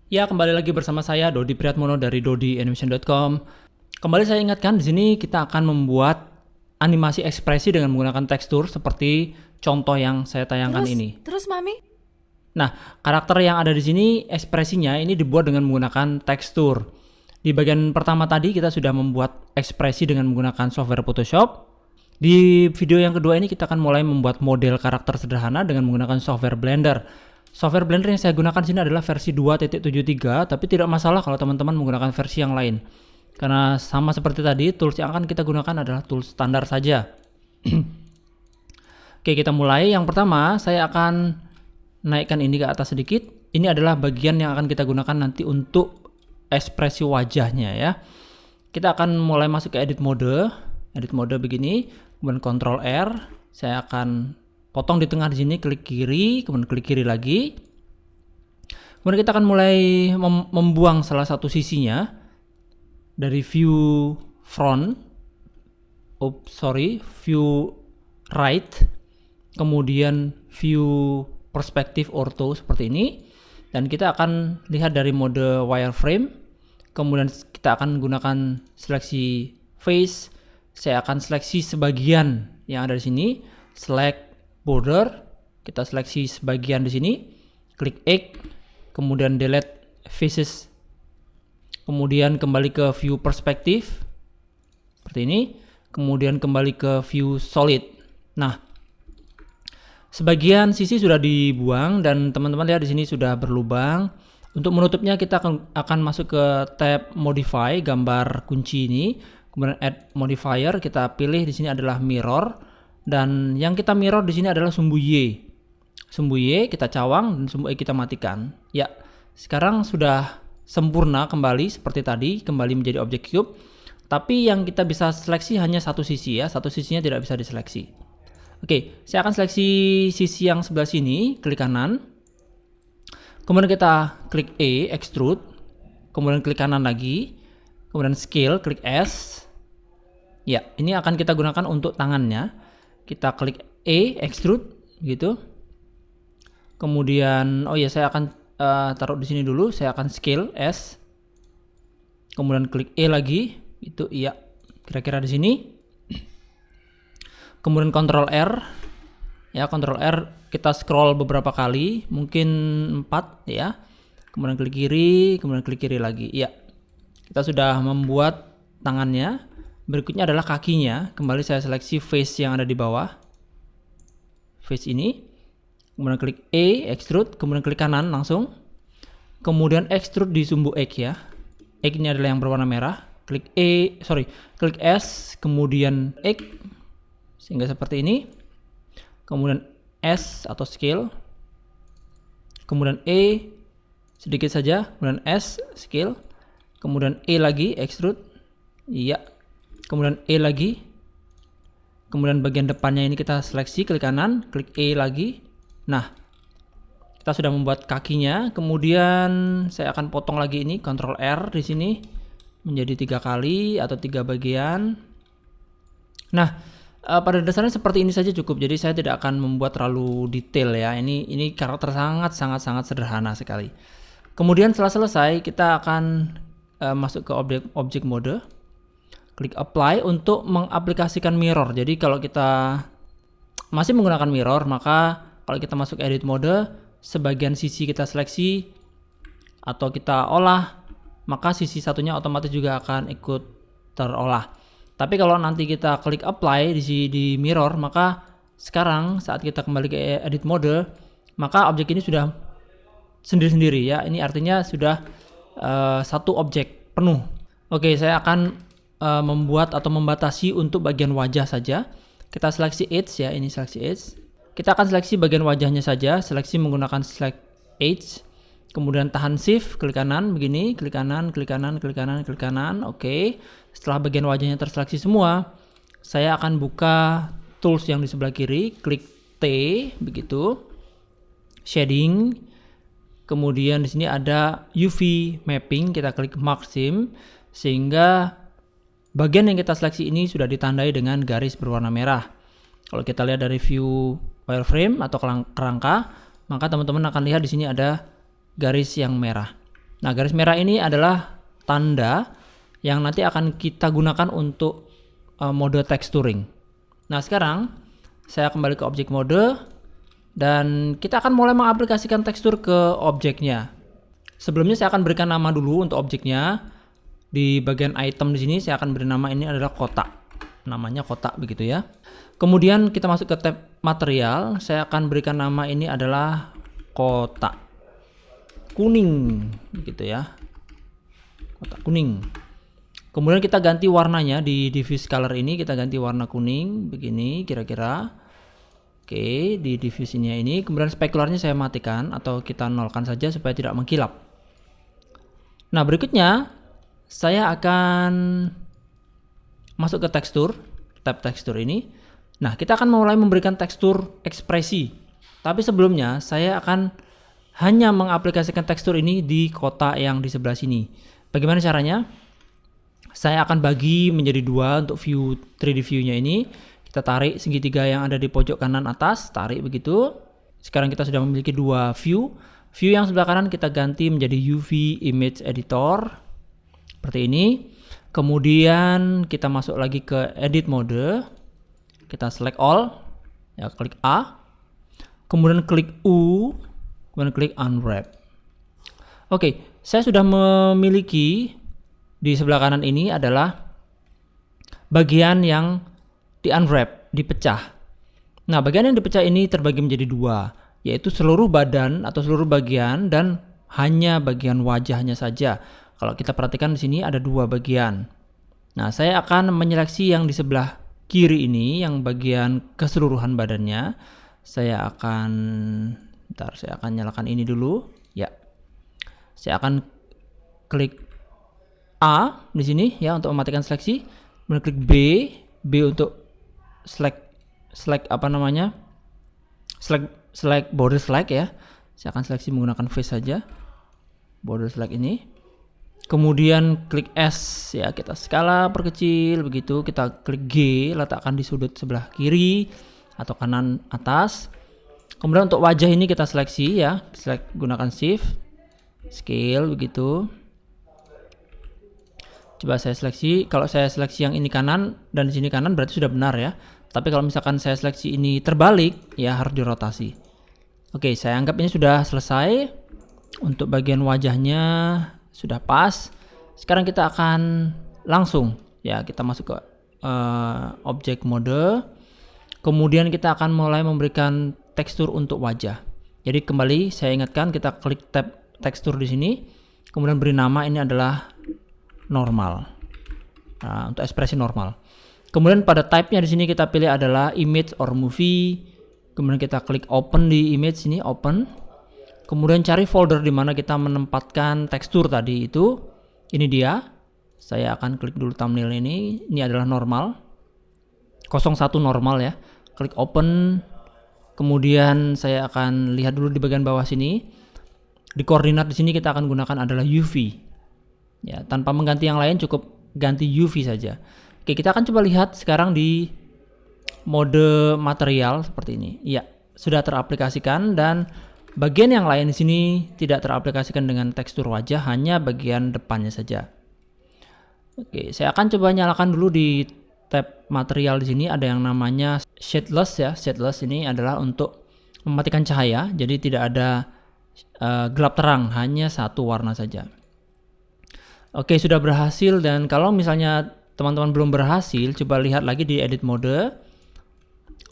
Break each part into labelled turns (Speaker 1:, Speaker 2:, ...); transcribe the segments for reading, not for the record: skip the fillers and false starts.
Speaker 1: Ya, kembali lagi bersama saya Dodi Priatmono dari dodianimation.com. Kembali saya ingatkan, di sini kita akan membuat animasi ekspresi dengan menggunakan tekstur seperti contoh yang saya tayangkan ini.
Speaker 2: Terus Mami?
Speaker 1: Nah, karakter yang ada di sini ekspresinya ini dibuat dengan menggunakan tekstur. Di bagian pertama tadi kita sudah membuat ekspresi dengan menggunakan software Photoshop. Di video yang kedua ini kita akan mulai membuat model karakter sederhana dengan menggunakan software Blender. Software Blender yang saya gunakan sini adalah versi 2.73, tapi tidak masalah kalau teman-teman menggunakan versi yang lain. Karena sama seperti tadi, tools yang akan kita gunakan adalah tools standar saja. Oke, kita mulai. Yang pertama, saya akan naikkan ini ke atas sedikit. Ini adalah bagian yang akan kita gunakan nanti untuk ekspresi wajahnya ya. Kita akan mulai masuk ke edit mode begini, kemudian Ctrl R. Saya akan potong di tengah di sini, klik kiri, kemudian klik kiri lagi. Kemudian kita akan mulai membuang salah satu sisinya dari view front, view right, kemudian view perspektif ortho seperti ini. Dan kita akan lihat dari mode wireframe. Kemudian kita akan gunakan seleksi face. Saya akan seleksi sebagian yang ada di sini, select border, kita seleksi sebagian di sini, klik X, kemudian delete faces, kemudian kembali ke view perspektif seperti ini, kemudian kembali ke view solid. Nah, sebagian sisi sudah dibuang dan teman-teman lihat di sini sudah berlubang. Untuk menutupnya kita akan masuk ke tab modify gambar kunci ini, kemudian add modifier, kita pilih di sini adalah mirror. Dan yang kita mirror di sini adalah sumbu Y. Sumbu Y kita cawang dan sumbu E kita matikan. Ya, sekarang sudah sempurna kembali seperti tadi, kembali menjadi objek cube. Tapi yang kita bisa seleksi hanya satu sisi ya, satu sisinya tidak bisa diseleksi. Oke, saya akan seleksi sisi yang sebelah sini, klik kanan. Kemudian kita klik E, extrude. Kemudian klik kanan lagi. Kemudian scale, klik S. Ya, ini akan kita gunakan untuk tangannya. Kita klik E, extrude gitu. Kemudian saya akan taruh di sini dulu, saya akan scale S. Kemudian klik E lagi, itu iya. Kira-kira di sini. Kemudian Ctrl R. Ya, Ctrl R kita scroll beberapa kali, mungkin 4 ya. Kemudian klik kiri lagi. Iya. Kita sudah membuat tangannya. Berikutnya adalah kakinya. Kembali saya seleksi face yang ada di bawah. Face ini. Kemudian klik E, extrude. Kemudian klik kanan langsung. Kemudian extrude di sumbu X ya. X ini adalah yang berwarna merah. Klik klik S. Kemudian X. Sehingga seperti ini. Kemudian S atau scale. Kemudian E. Sedikit saja. Kemudian S, scale. Kemudian E lagi, extrude. Iya. Kemudian E lagi. Kemudian bagian depannya ini kita seleksi, klik kanan, klik E lagi. Nah, kita sudah membuat kakinya. Kemudian saya akan potong lagi ini, Ctrl R di sini menjadi 3 kali atau 3 bagian. Nah, pada dasarnya seperti ini saja cukup. Jadi saya tidak akan membuat terlalu detail ya. Ini karakter sangat sederhana sekali. Kemudian setelah selesai, kita akan masuk ke objek mode. Klik apply untuk mengaplikasikan mirror. Jadi kalau kita masih menggunakan mirror, maka kalau kita masuk edit mode, sebagian sisi kita seleksi atau kita olah, maka sisi satunya otomatis juga akan ikut terolah. Tapi kalau nanti kita klik apply di mirror, maka sekarang saat kita kembali ke edit mode, maka objek ini sudah sendiri-sendiri ya. Ini artinya sudah satu objek penuh. Oke, saya akan membuat atau membatasi untuk bagian wajah saja. Kita seleksi edge ya, ini seleksi edge. Kita akan seleksi bagian wajahnya saja, seleksi menggunakan select edge. Kemudian tahan shift, klik kanan begini, klik kanan. Oke. Setelah bagian wajahnya terseleksi semua, saya akan buka tools yang di sebelah kiri, klik T begitu. Shading. Kemudian di sini ada UV mapping, kita klik maxim sehingga bagian yang kita seleksi ini sudah ditandai dengan garis berwarna merah. Kalau kita lihat dari view wireframe atau kerangka, maka teman-teman akan lihat di sini ada garis yang merah. Nah, garis merah ini adalah tanda yang nanti akan kita gunakan untuk mode texturing. Nah, sekarang saya kembali ke objek mode dan kita akan mulai mengaplikasikan tekstur ke objeknya. Sebelumnya saya akan berikan nama dulu untuk objeknya. Di bagian item di sini saya akan beri nama ini adalah kotak. Namanya kotak begitu ya. Kemudian kita masuk ke tab material, saya akan berikan nama ini adalah kotak kuning gitu ya. Kotak kuning. Kemudian kita ganti warnanya di diffuse color ini, kita ganti warna kuning begini kira-kira. Oke, di diffuse ini. Kemudian spekularnya saya matikan atau kita nolkan saja supaya tidak mengkilap. Nah, berikutnya saya akan masuk ke tekstur, tab tekstur ini. Nah, kita akan mulai memberikan tekstur ekspresi. Tapi sebelumnya saya akan hanya mengaplikasikan tekstur ini di kotak yang di sebelah sini. Bagaimana caranya? Saya akan bagi menjadi dua untuk view 3D view-nya ini. Kita tarik segitiga yang ada di pojok kanan atas, tarik begitu. Sekarang kita sudah memiliki dua view. View yang sebelah kanan kita ganti menjadi UV Image Editor. Seperti ini. Kemudian kita masuk lagi ke edit mode. Kita select all, ya klik A, kemudian klik U, kemudian klik unwrap. Oke, saya sudah memiliki di sebelah kanan ini adalah bagian yang di unwrap, dipecah. Nah, bagian yang dipecah ini terbagi menjadi dua, yaitu seluruh badan atau seluruh bagian dan hanya bagian wajahnya saja. Kalau kita perhatikan di sini ada dua bagian. Nah, saya akan menyeleksi yang di sebelah kiri ini, yang bagian keseluruhan badannya. Saya akan nyalakan ini dulu. Ya, saya akan klik A di sini ya untuk mematikan seleksi. Kemudian klik B untuk select apa namanya? Select border select ya. Saya akan seleksi menggunakan face saja. Border select ini. Kemudian klik S ya, kita skala perkecil begitu, kita klik G, letakkan di sudut sebelah kiri atau kanan atas. Kemudian untuk wajah ini kita seleksi ya, gunakan shift, scale begitu. Coba saya seleksi, kalau saya seleksi yang ini kanan dan di sini kanan berarti sudah benar ya. Tapi kalau misalkan saya seleksi ini terbalik ya harus dirotasi. Oke, saya anggap ini sudah selesai. Untuk bagian wajahnya sudah pas. Sekarang kita akan langsung ya, kita masuk ke objek mode. Kemudian kita akan mulai memberikan tekstur untuk wajah. Jadi kembali saya ingatkan, kita klik tab tekstur di sini. Kemudian beri nama ini adalah normal. Nah, untuk ekspresi normal. Kemudian pada type-nya di sini kita pilih adalah image or movie. Kemudian kita klik open di image ini, open. Kemudian cari folder di mana kita menempatkan tekstur tadi itu. Ini dia. Saya akan klik dulu thumbnail ini. Ini adalah normal. 01 normal ya. Klik open. Kemudian saya akan lihat dulu di bagian bawah sini. Di koordinat di sini kita akan gunakan adalah UV. Ya, tanpa mengganti yang lain cukup ganti UV saja. Oke, kita akan coba lihat sekarang di mode material seperti ini. Ya, sudah teraplikasikan dan bagian yang lain di sini tidak teraplikasikan dengan tekstur wajah, hanya bagian depannya saja. Oke, saya akan coba nyalakan dulu di tab material di sini ada yang namanya shadeless ya. Shadeless ini adalah untuk mematikan cahaya, jadi tidak ada gelap terang, hanya satu warna saja. Oke, sudah berhasil. Dan kalau misalnya teman-teman belum berhasil, coba lihat lagi di edit mode.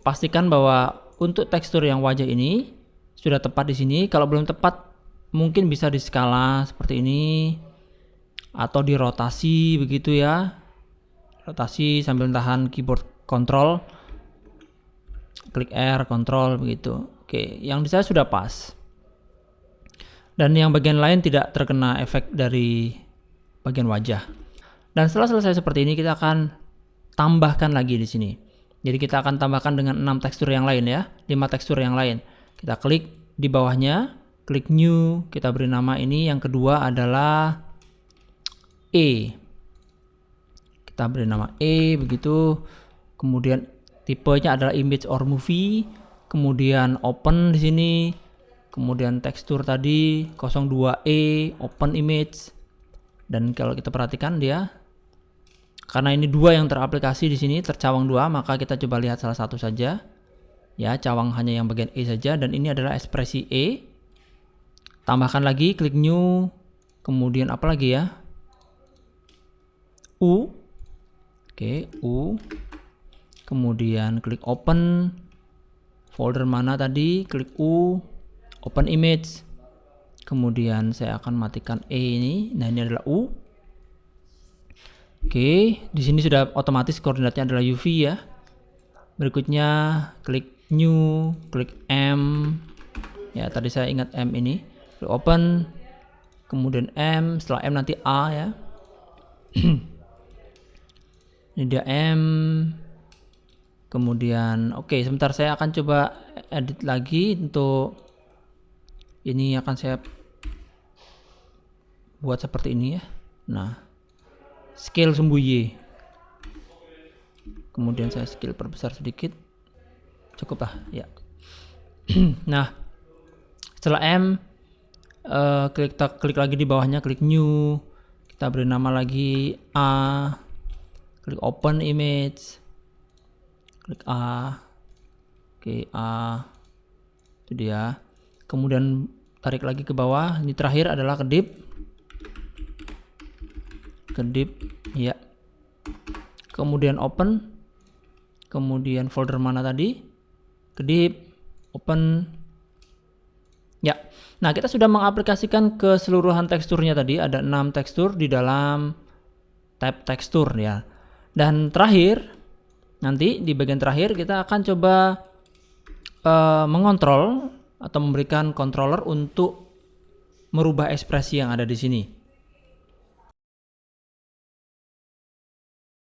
Speaker 1: Pastikan bahwa untuk tekstur yang wajah ini sudah tepat di sini. Kalau belum tepat, mungkin bisa di skala seperti ini atau dirotasi begitu ya. Rotasi sambil tahan keyboard control. Klik R, control begitu. Oke, yang di saya sudah pas. Dan yang bagian lain tidak terkena efek dari bagian wajah. Dan setelah selesai seperti ini, kita akan tambahkan lagi di sini. Jadi kita akan tambahkan dengan 6 tekstur yang lain ya, 5 tekstur yang lain. Kita klik di bawahnya, klik new, kita beri nama ini. Yang kedua adalah E. Kita beri nama E begitu. Kemudian tipenya adalah image or movie. Kemudian open di sini. kemudian tekstur tadi 02E, open image. Dan kalau kita perhatikan dia, karena ini dua yang teraplikasi di sini, tercawang dua, maka kita coba lihat salah satu saja. Ya, cawang hanya yang bagian E saja, dan ini adalah ekspresi E. Tambahkan lagi, klik new, kemudian apa lagi ya? U. Oke, U. Kemudian klik open. Folder mana tadi? Klik U. Open image. Kemudian saya akan matikan E ini. Nah, ini adalah U. Oke, di sini sudah otomatis koordinatnya adalah UV ya. Berikutnya klik new, klik M. Ya, tadi saya ingat M ini. Klik open. Kemudian M, setelah M nanti A ya. Ini dia M. Kemudian oke, sebentar saya akan coba edit lagi untuk ini, akan saya buat seperti ini ya. Nah, scale sumbu Y. Kemudian saya scale perbesar sedikit. Cukup lah ya. Nah, setelah M, klik lagi di bawahnya, klik new. Kita beri nama lagi A. Klik open image. Klik A. Oke, A. Itu dia. Kemudian tarik lagi ke bawah. Ini terakhir adalah kedip. Kedip, ya. Kemudian open. Kemudian folder mana tadi? Kedip, open. Ya. Nah, kita sudah mengaplikasikan keseluruhan teksturnya tadi. Ada 6 tekstur di dalam tab tekstur ya. Dan terakhir, nanti di bagian terakhir kita akan coba mengontrol atau memberikan controller untuk merubah ekspresi yang ada di sini.